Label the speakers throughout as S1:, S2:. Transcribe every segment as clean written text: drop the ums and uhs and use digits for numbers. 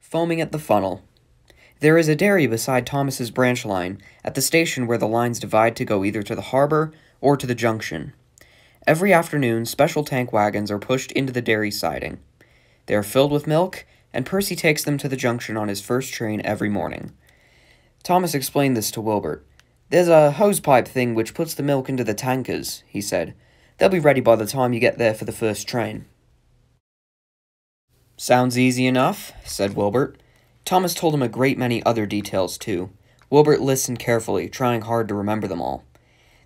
S1: Foaming at the funnel. There is a dairy beside Thomas's branch line, at the station where the lines divide to go either to the harbor or to the junction. Every afternoon, special tank wagons are pushed into the dairy siding. They are filled with milk, and Percy takes them to the junction on his first train every morning. Thomas explained this to Wilbert. "There's a hosepipe thing which puts the milk into the tankers," he said. "They'll be ready by the time you get there for the first train." "Sounds easy enough," said Wilbert. Thomas told him a great many other details, too. Wilbert listened carefully, trying hard to remember them all.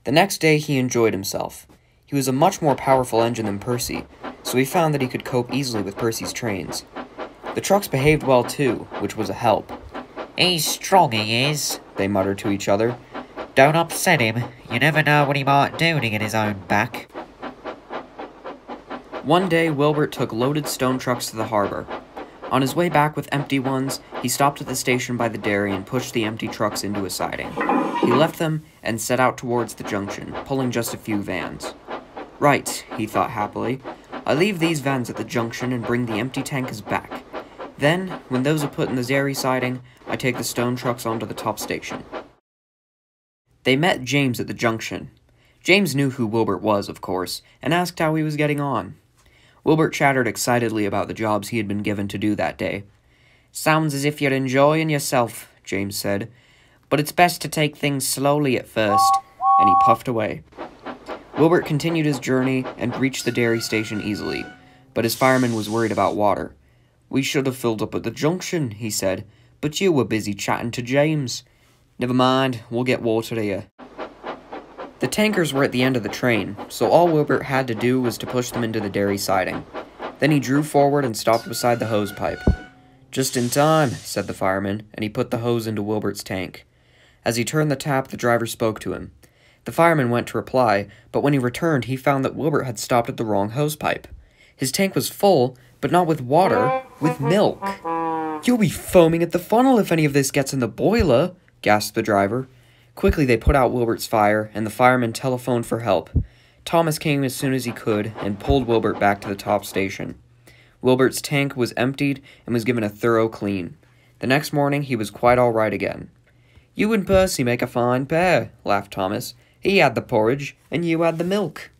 S1: The next day he enjoyed himself. He was a much more powerful engine than Percy, so he found that he could cope easily with Percy's trains. The trucks behaved well, too, which was a help.
S2: "He's strong, he is,"
S1: they muttered to each other.
S2: "Don't upset him. You never know what he might do to get his own back."
S1: One day, Wilbert took loaded stone trucks to the harbor. On his way back with empty ones, he stopped at the station by the dairy and pushed the empty trucks into a siding. He left them and set out towards the junction, pulling just a few vans. "Right," he thought happily. "I leave these vans at the junction and bring the empty tankers back. Then, when those are put in the dairy siding, I take the stone trucks onto the top station." They met James at the junction. James knew who Wilbert was, of course, and asked how he was getting on. Wilbert chattered excitedly about the jobs he had been given to do that day. "Sounds as if you're enjoying yourself," James said, "but it's best to take things slowly at first," and he puffed away. Wilbert continued his journey and reached the dairy station easily, but his fireman was worried about water. "We should have filled up at the junction," he said, "but you were busy chatting to James." "Never mind, we'll get water here." The tankers were at the end of the train, so all Wilbert had to do was to push them into the dairy siding. Then he drew forward and stopped beside the hose pipe. "Just in time," said the fireman, and he put the hose into Wilbert's tank. As he turned the tap, the driver spoke to him. The fireman went to reply, but when he returned, he found that Wilbert had stopped at the wrong hose pipe. His tank was full, but not with water, with milk. "You'll be foaming at the funnel if any of this gets in the boiler," gasped the driver. Quickly they put out Wilbert's fire, and the fireman telephoned for help. Thomas came as soon as he could, and pulled Wilbert back to the top station. Wilbert's tank was emptied, and was given a thorough clean. The next morning he was quite all right again. "You and Percy make a fine pair," laughed Thomas. "He had the porridge, and you had the milk."